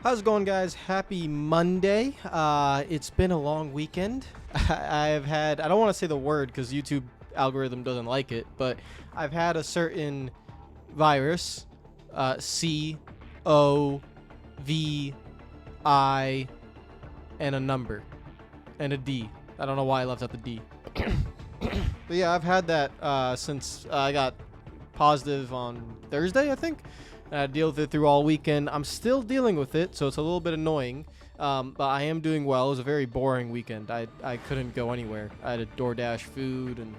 How's it going, guys? Happy Monday. It's been a long weekend. I've had, I don't want to say the word because YouTube algorithm doesn't like it, but I've had a certain virus, COVID, and a number, and a D. I don't know why I left out the D. But yeah, I've had that since I got positive on Thursday, I think. I deal with it through all weekend. I'm still dealing with it, so it's a little bit annoying. But I am doing well. It was a very boring weekend. I couldn't go anywhere. I had to DoorDash food and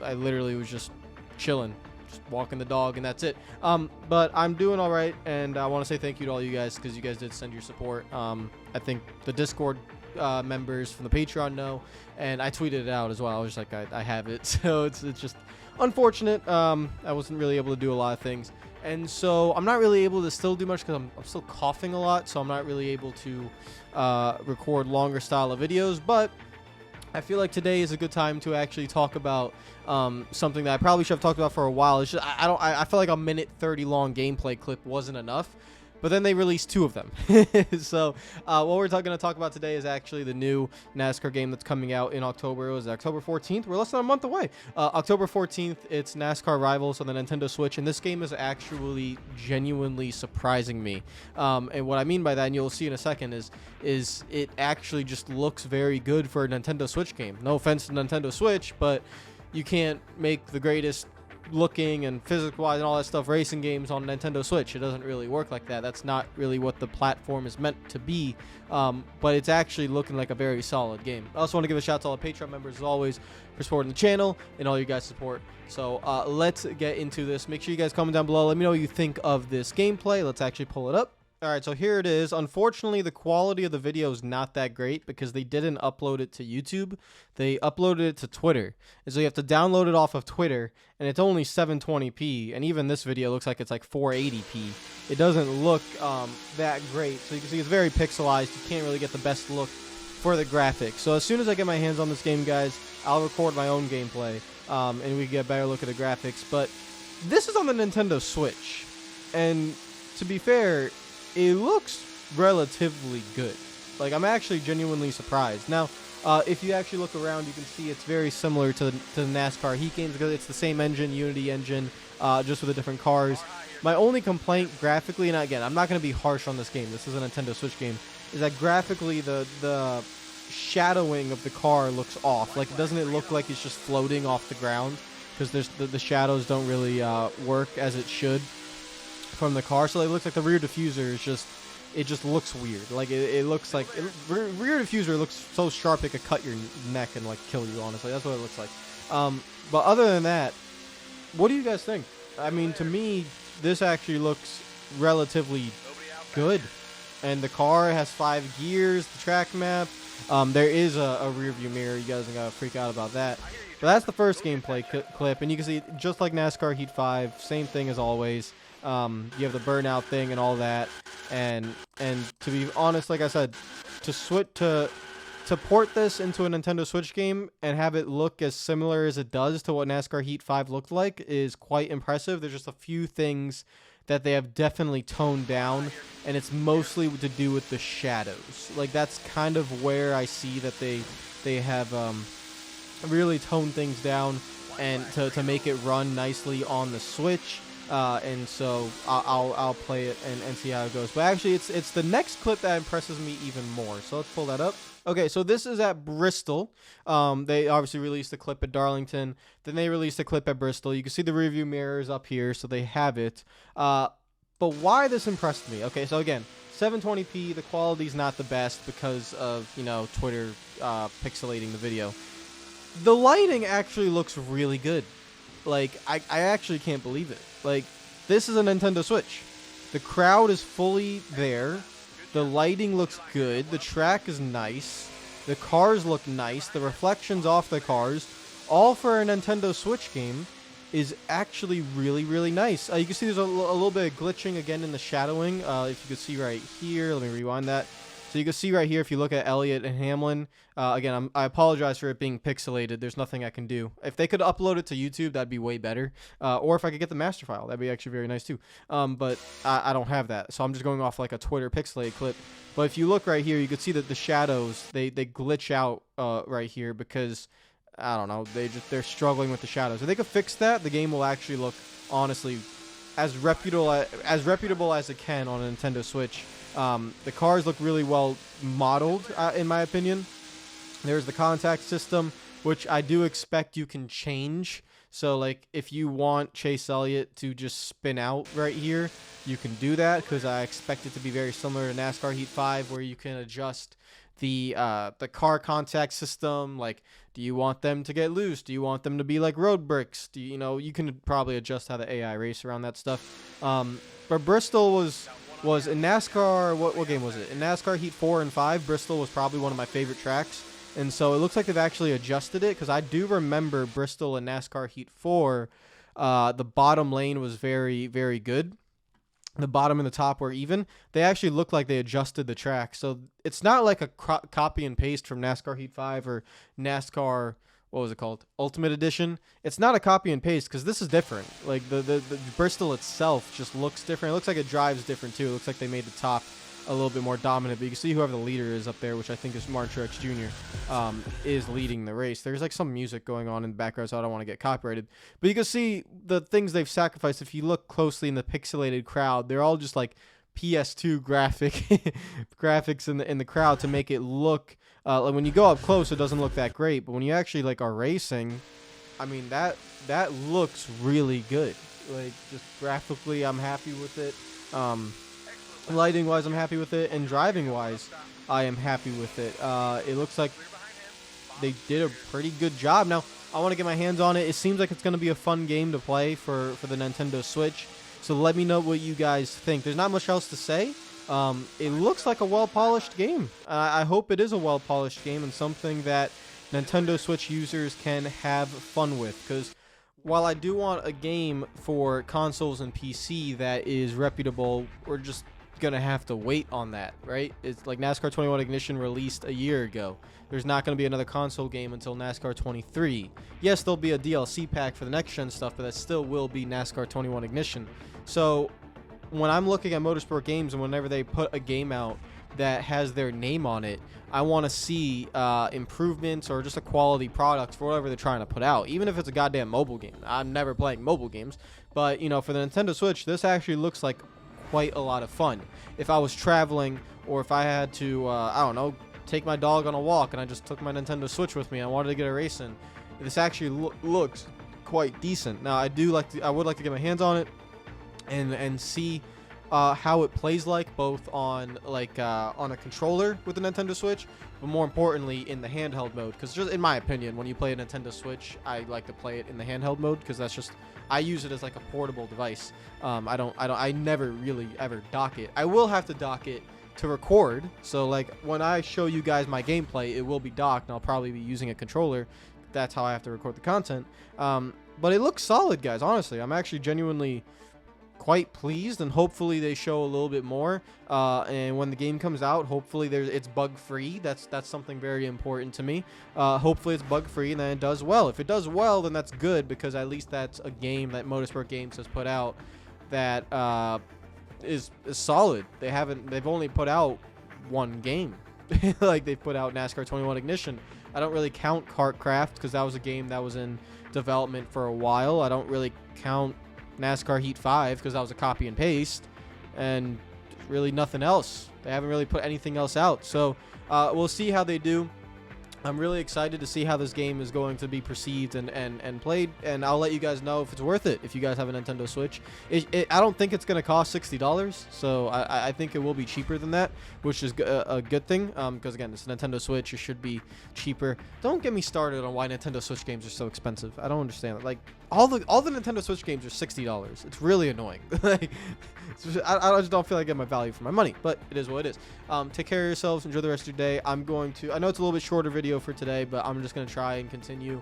I literally was just chilling, just walking the dog, and that's it. But I'm doing all right, and I want to say thank you to all you guys because you guys did send your support. I think the Discord members from the Patreon know, and I tweeted it out as well. I was just like, I have it. So it's just unfortunate. I wasn't really able to do a lot of things. And so I'm not really able to still do much because I'm still coughing a lot. So I'm not really able to record longer style of videos. But I feel like today is a good time to actually talk about something that I probably should have talked about for a while. It's just I feel like a minute 30 long gameplay clip wasn't enough. But then they released two of them. So what we're going to talk about today is actually the new NASCAR game that's coming out in October. It was October 14th. We're less than a month away. October 14th, it's NASCAR Rivals on the Nintendo Switch. And this game is actually genuinely surprising me. And what I mean by that, and you'll see in a second, is it actually just looks very good for a Nintendo Switch game. No offense to Nintendo Switch, but you can't make the greatest looking and physics-wise and all that stuff racing games on Nintendo Switch. It doesn't really work like that. That's not really what the platform is meant to be. But it's actually looking like a very solid game. I also want to give a shout out to all the Patreon members as always for supporting the channel and all you guys' support. So let's get into this. Make sure you guys comment down below. Let me know what you think of this gameplay. Let's actually pull it up. Alright, so here it is. Unfortunately, the quality of the video is not that great because they didn't upload it to YouTube. They uploaded it to Twitter. And so you have to download it off of Twitter, and it's only 720p, and even this video looks like it's like 480p. It doesn't look that great. So you can see it's very pixelized. You can't really get the best look for the graphics. So as soon as I get my hands on this game, guys, I'll record my own gameplay, and we can get a better look at the graphics. But this is on the Nintendo Switch, and to be fair, it looks relatively good. Like, I'm actually genuinely surprised. Now, if you actually look around, you can see it's very similar to the NASCAR Heat games because it's the same engine, Unity engine, just with the different cars. My only complaint graphically, and again, I'm not going to be harsh on this game. This is a Nintendo Switch game. Is that graphically the shadowing of the car looks off. Like, doesn't it look like it's just floating off the ground? Because the shadows don't really work as it should from the car, so it looks like the rear diffuser is just looks weird. Like it looks like rear diffuser looks so sharp it could cut your neck and like kill you. Honestly, that's what it looks like. But other than that, what do you guys think? I mean, to me, this actually looks relatively good. And the car has 5 gears, the track map. There is a rear view mirror. You guys don't gotta freak out about that. But that's the first gameplay clip, and you can see just like NASCAR Heat 5, same thing as always. You have the burnout thing and all that, and to be honest, like I said, to port this into a Nintendo Switch game and have it look as similar as it does to what NASCAR Heat 5 looked like is quite impressive. There's just a few things that they have definitely toned down, and it's mostly to do with the shadows. Like, that's kind of where I see that they have really toned things down and to make it run nicely on the Switch. And so I'll play it and see how it goes. But actually, it's the next clip that impresses me even more. So let's pull that up. Okay, so this is at Bristol. They obviously released a clip at Darlington. Then they released a clip at Bristol. You can see the review mirrors up here, so they have it. But why this impressed me? Okay, so again, 720p. The quality's not the best because of, Twitter pixelating the video. The lighting actually looks really good. Like, I actually can't believe it. Like, this is a Nintendo Switch. The crowd is fully there. The lighting looks good. The track is nice. The cars look nice. The reflections off the cars, all for a Nintendo Switch game, is actually really, really nice. You can see there's a little bit of glitching again in the shadowing. If you can see right here, let me rewind that. So you can see right here, if you look at Elliott and Hamlin, again, I apologize for it being pixelated. There's nothing I can do. If they could upload it to YouTube, that'd be way better. Or if I could get the master file, that'd be actually very nice too. But I don't have that, so I'm just going off like a Twitter pixelated clip. But if you look right here, you can see that the shadows, they glitch out right here because, I don't know, they're struggling with the shadows. If they could fix that, the game will actually look, honestly, as reputable as it can on a Nintendo Switch. The cars look really well modeled, in my opinion. There's the contact system, which I do expect you can change. So, like, if you want Chase Elliott to just spin out right here, you can do that, because I expect it to be very similar to NASCAR Heat 5, where you can adjust the car contact system. Like, do you want them to get loose? Do you want them to be like road bricks? Do you can probably adjust how the AI race around that stuff. But Bristol was in NASCAR. What game was it? In NASCAR Heat 4 and 5, Bristol was probably one of my favorite tracks. And so it looks like they've actually adjusted it, because I do remember Bristol in NASCAR Heat 4, the bottom lane was very, very good. The bottom and the top were even. They actually look like they adjusted the track. So it's not like a copy and paste from NASCAR Heat 5 or NASCAR, what was it called? Ultimate Edition. It's not a copy and paste, because this is different. Like the Bristol itself just looks different. It looks like it drives different too. It looks like they made the top a little bit more dominant, but you can see whoever the leader is up there, which I think is Martin Truex Jr., is leading the race. There's like some music going on in the background, so I don't want to get copyrighted. But you can see the things they've sacrificed. If you look closely in the pixelated crowd, they're all just like PS2 graphics in the crowd to make it look like when you go up close, it doesn't look that great. But when you actually like are racing, I mean that looks really good. Like, just graphically, I'm happy with it. Lighting wise, I'm happy with it, and driving wise, I am happy with it. It looks like they did a pretty good job. Now, I want to get my hands on it. It seems like it's going to be a fun game to play for the Nintendo Switch. So let me know what you guys think. There's not much else to say. It looks like a well-polished game. I hope it is a well-polished game and something that Nintendo Switch users can have fun with. Because while I do want a game for consoles and PC that is reputable, we're just going to have to wait on that, right? It's like NASCAR 21 Ignition released a year ago. There's not going to be another console game until NASCAR 23. Yes, there'll be a DLC pack for the next gen stuff, but that still will be NASCAR 21 Ignition. So when I'm looking at motorsport games, and whenever they put a game out that has their name on it, I want to see improvements or just a quality product for whatever they're trying to put out, even if it's a goddamn mobile game. I'm never playing mobile games, but for the Nintendo Switch, this actually looks like quite a lot of fun. If I was traveling, or if I had to I don't know, take my dog on a walk and I just took my Nintendo Switch with me and I wanted to get a race in, this actually looks quite decent. Now, I would like to get my hands on it and see how it plays like, both on on a controller with the Nintendo Switch, but more importantly in the handheld mode, because just in my opinion, when you play a Nintendo Switch, I like to play it in the handheld mode, because that's just, I use it as like a portable device. I never really ever dock it. I will have to dock it to record, so like when I show you guys my gameplay, it will be docked and I'll probably be using a controller. That's how I have to record the content. But it looks solid, guys. Honestly, I'm actually genuinely quite pleased, and hopefully they show a little bit more, and when the game comes out, hopefully it's bug free. That's something very important to me. Hopefully it's bug free and then it does well. If it does well, then that's good, because at least that's a game that Motorsport Games has put out that is solid. They've only put out one game. Like, they've put out NASCAR 21 Ignition. I don't really count Kartcraft, because that was a game that was in development for a while. I don't really count NASCAR Heat 5, because that was a copy and paste, and really nothing else. They haven't really put anything else out, so we'll see how they do. I'm really excited to see how this game is going to be perceived and played, and I'll let you guys know if it's worth it if you guys have a Nintendo Switch. I don't think it's going to cost $60, so I think it will be cheaper than that, which is a good thing, because again, it's a Nintendo Switch. It should be cheaper. Don't get me started on why Nintendo Switch games are so expensive. I don't understand it. Like, all the Nintendo Switch games are $60. It's really annoying. Like, I just don't feel like I get my value for my money, but it is what it is. Take care of yourselves. Enjoy the rest of your day. I know it's a little bit shorter video for today, but I'm just going to try and continue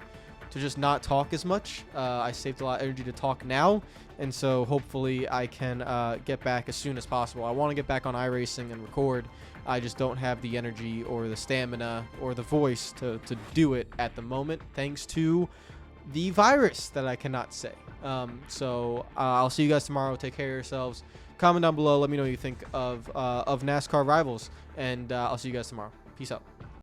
to just not talk as much. I saved a lot of energy to talk now, and so hopefully I can get back as soon as possible. I want to get back on iRacing and record. I just don't have the energy or the stamina or the voice to do it at the moment, thanks to the virus that I cannot say. So I'll see you guys tomorrow. Take care of yourselves. Comment down below. Let me know what you think of NASCAR Rivals, and I'll see you guys tomorrow. Peace out.